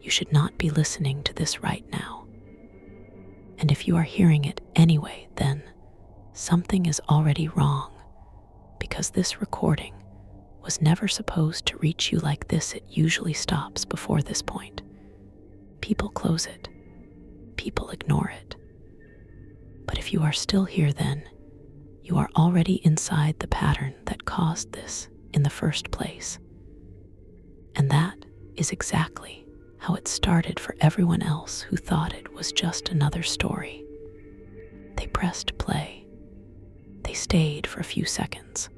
You should not be listening to this right now. And if you are hearing it anyway, then something is already wrong, because this recording was never supposed to reach you like this. It usually stops before this point. People close it. People ignore it. But if you are still here, then you are already inside the pattern that caused this in the first place. And that is exactly how it started for everyone else who thought it was just another story. They pressed play. They stayed for a few seconds.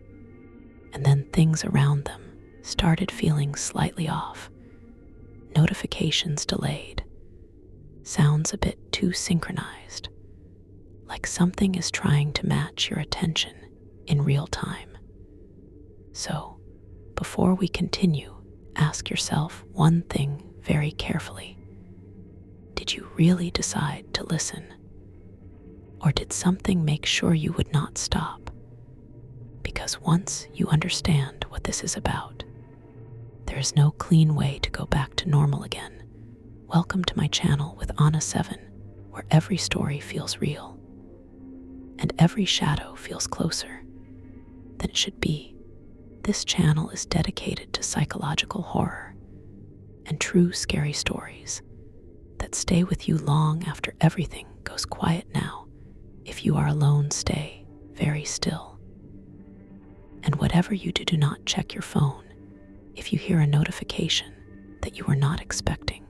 And then things around them started feeling slightly off. Notifications delayed. Sounds a bit too synchronized. Like something is trying to match your attention in real time. So, before we continue, ask yourself one thing very carefully. Did you really decide to listen? Or did something make sure you would not stop? Because once you understand what this is about, there is no clean way to go back to normal again. Welcome to my channel with Anna7, where every story feels real, and every shadow feels closer than it should be. This channel is dedicated to psychological horror and true scary stories that stay with you long after everything goes quiet. Now, if you are alone, stay very still. And whatever you do, do not check your phone if you hear a notification that you were not expecting,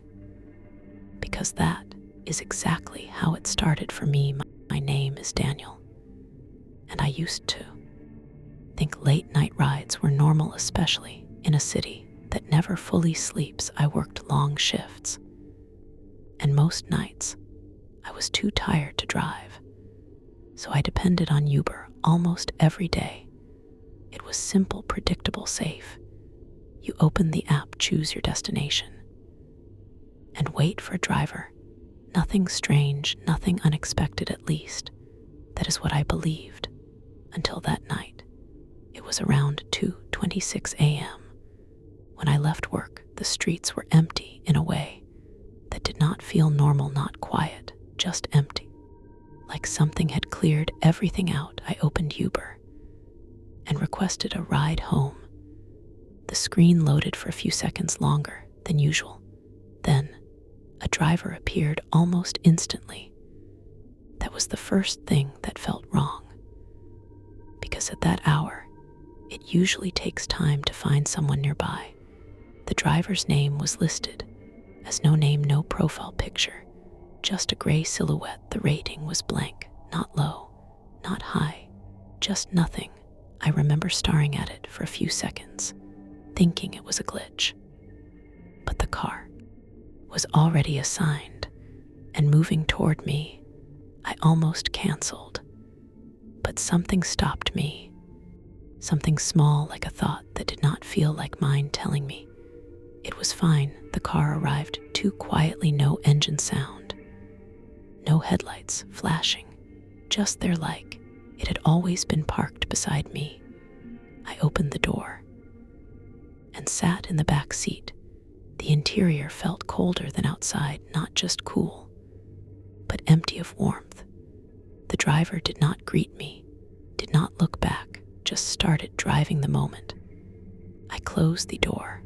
because that is exactly how it started for me. My name is Daniel, and I used to think late night rides were normal, especially in a city that never fully sleeps. I worked long shifts, and most nights I was too tired to drive, so I depended on Uber almost every day. It was simple, predictable, safe. You open the app, choose your destination, and wait for a driver. Nothing strange, nothing unexpected, at least. That is what I believed until that night. It was around 2:26 a.m. When I left work. The streets were empty in a way that did not feel normal, not quiet, just empty. Like something had cleared everything out. I opened Uber and requested a ride home. The screen loaded for a few seconds longer than usual. Then a driver appeared almost instantly. That was the first thing that felt wrong, because at that hour, it usually takes time to find someone nearby. The driver's name was listed as no name, no profile picture, just a gray silhouette. The rating was blank, not low, not high, just nothing. I remember staring at it for a few seconds, thinking it was a glitch. But the car was already assigned and moving toward me. I almost canceled, but something stopped me. Something small, like a thought that did not feel like mine, telling me it was fine. The car arrived too quietly, no engine sound, no headlights flashing, just there, like it had always been parked beside me. I opened the door and sat in the back seat. The interior felt colder than outside, not just cool, but empty of warmth. The driver did not greet me, did not look back, just started driving the moment. I closed the door.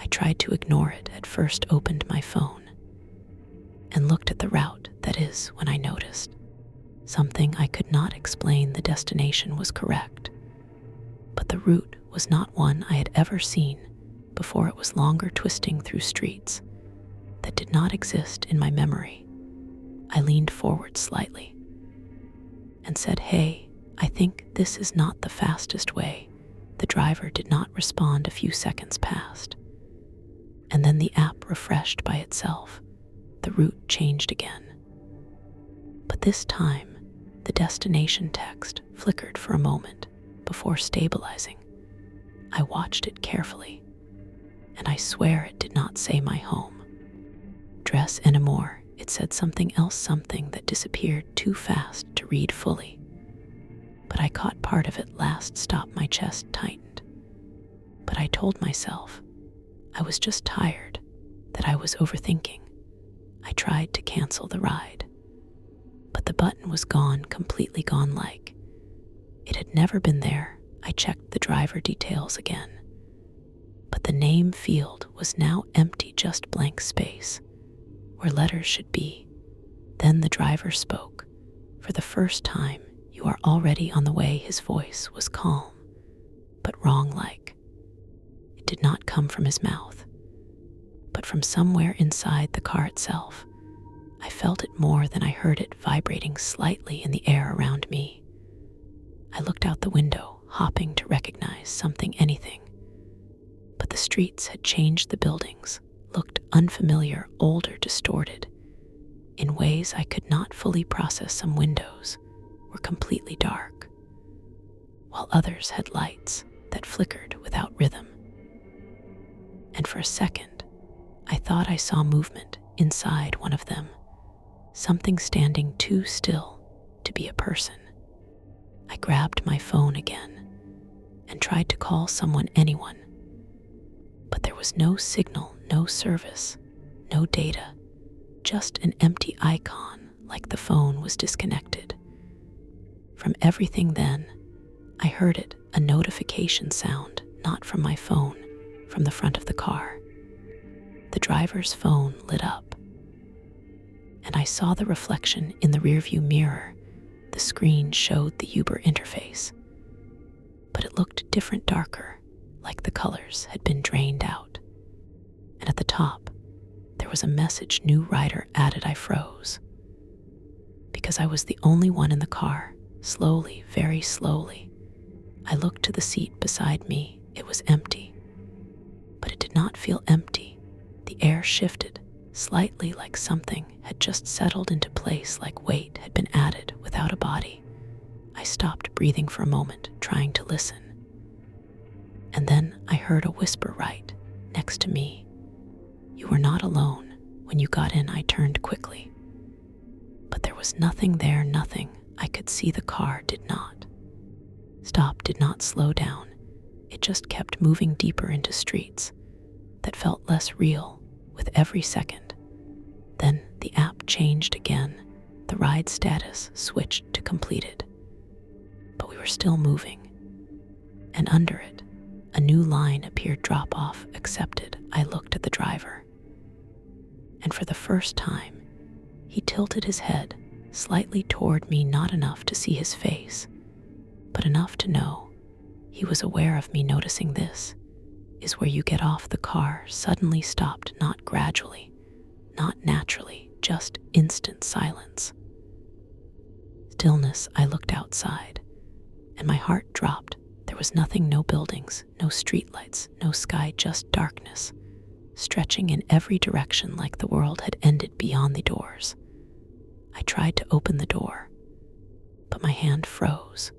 I tried to ignore it at first, opened my phone, and looked at the route. That is when I noticed something I could not explain. The destination was correct, but the route was not one I had ever seen before. It was longer, twisting through streets that did not exist in my memory. I leaned forward slightly and said, "Hey, I think this is not the fastest way." The driver did not respond. A few seconds passed, and then the app refreshed by itself. The route changed again. But this time, the destination text flickered for a moment before stabilizing. I watched it carefully, and I swear it did not say my home address anymore. It said something else, something that disappeared too fast to read fully. But I caught part of it. Last stop. My chest tightened. But I told myself I was just tired, that I was overthinking. I tried to cancel the ride, but the button was gone, completely gone. Like it had never been there. I checked the driver details again, but the name field was now empty, just blank space where letters should be. Then the driver spoke. For the first time, "You are already on the way." His voice was calm, but wrong. Like it did not come from his mouth, but from somewhere inside the car itself. I felt it more than I heard it, vibrating slightly in the air around me. I looked out the window, hoping to recognize something, anything. But the streets had changed, the buildings looked unfamiliar, older, distorted, in ways I could not fully process. Some windows were completely dark, while others had lights that flickered without rhythm. And for a second, I thought I saw movement inside one of them, something standing too still to be a person. I grabbed my phone again and tried to call someone, anyone, but there was no signal, no service, no data, just an empty icon, like the phone was disconnected from everything. Then I heard it, a notification sound, not from my phone, from the front of the car. The driver's phone lit up, and I saw the reflection in the rearview mirror. The screen showed the Uber interface, but it looked different, darker, like the colors had been drained out. And at the top, there was a message: "New rider added." I froze, because I was the only one in the car. Slowly, very slowly, I looked to the seat beside me. It was empty, but it did not feel empty. The air shifted slightly, like something had just settled into place, like weight had been added without a body. I stopped breathing for a moment, trying to listen. And then I heard a whisper right next to me. "You were not alone when you got in." I turned quickly, but there was nothing there, nothing. I could see the car did not stop, did not slow down. It just kept moving deeper into streets that felt less real with every second. Then the app changed again. The ride status switched to completed, but we were still moving. And under it, a new line appeared: "Drop off accepted." I looked at the driver, and for the first time, he tilted his head slightly toward me, not enough to see his face, but enough to know he was aware of me. Noticing this is where you get off. The car suddenly stopped, not gradually, not naturally, just instant silence. Stillness. I looked outside, and my heart dropped. There was nothing, no buildings, no streetlights, no sky, just darkness, stretching in every direction, like the world had ended beyond the doors. I tried to open the door, but my hand froze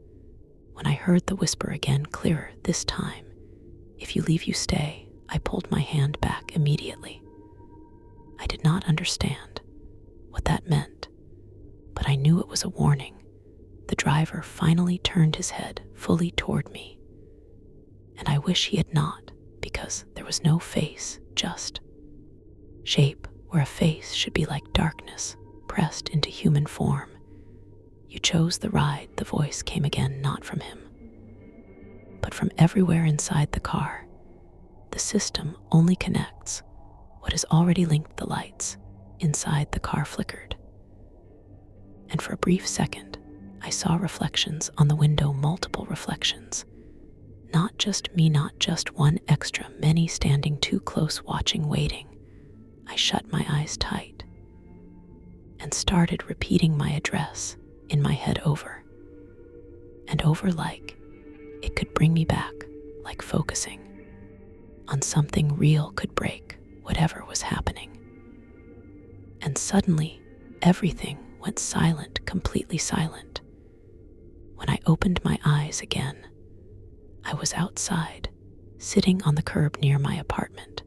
when I heard the whisper again, clearer this time: "If you leave, you stay." I pulled my hand back immediately. I did not understand what that meant, but I knew it was a warning. The driver finally turned his head fully toward me, and I wish he had not, because there was no face, just shape, where a face should be, like darkness pressed into human form. "You chose the ride." The voice came again, not from him, but from everywhere inside the car. The system only connects what is already linked. The lights inside the car flickered, and for a brief second, I saw reflections on the window, multiple reflections. Not just me, not just one, extra many, standing too close, watching, waiting. I shut my eyes tight and started repeating my address in my head over and over, like it could bring me back, like focusing on something real could break whatever was happening. And suddenly, everything went silent, completely silent. When I opened my eyes again, I was outside, sitting on the curb near my apartment.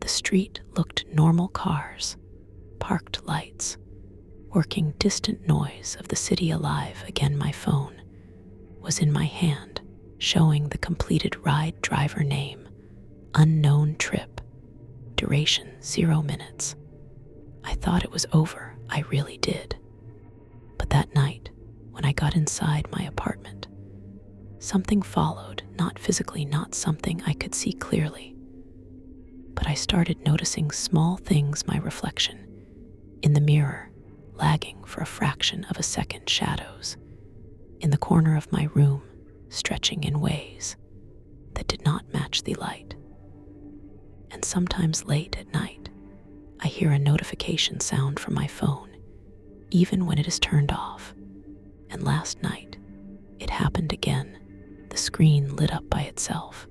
The street looked normal: cars, parked lights, working, distant noise of the city alive. Again, my phone was in my hand, showing the completed ride, driver name, unknown trip, duration 0 minutes. I thought it was over, I really did. But that night, when I got inside my apartment, something followed, not physically, not something I could see clearly. But I started noticing small things, my reflection in the mirror, lagging for a fraction of a second, shadows in the corner of my room, stretching in ways that did not match the light. And sometimes late at night, I hear a notification sound from my phone, even when it is turned off. And last night, it happened again. The screen lit up by itself.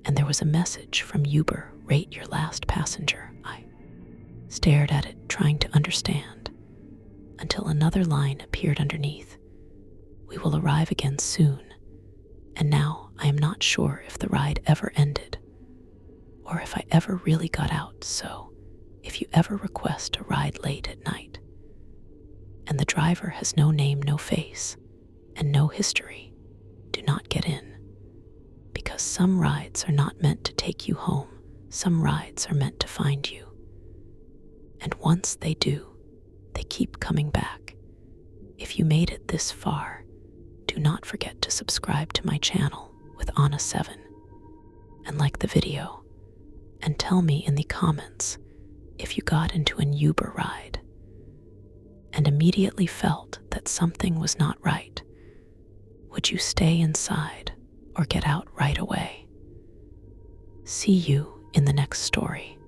And there was a message from Uber, rate your last passenger. I stared at it, trying to understand, until another line appeared underneath. We will arrive again soon. And now I am not sure if the ride ever ended, or if I ever really got out. So, if you ever request a ride late at night, and the driver has no name, no face, and no history, do not get in. Because some rides are not meant to take you home. Some rides are meant to find you. And once they do, they keep coming back. If you made it this far, do not forget to subscribe to my channel with Anna7 and like the video, and tell me in the comments if you got into an Uber ride and immediately felt that something was not right. Would you stay inside or get out right away? See you in the next story.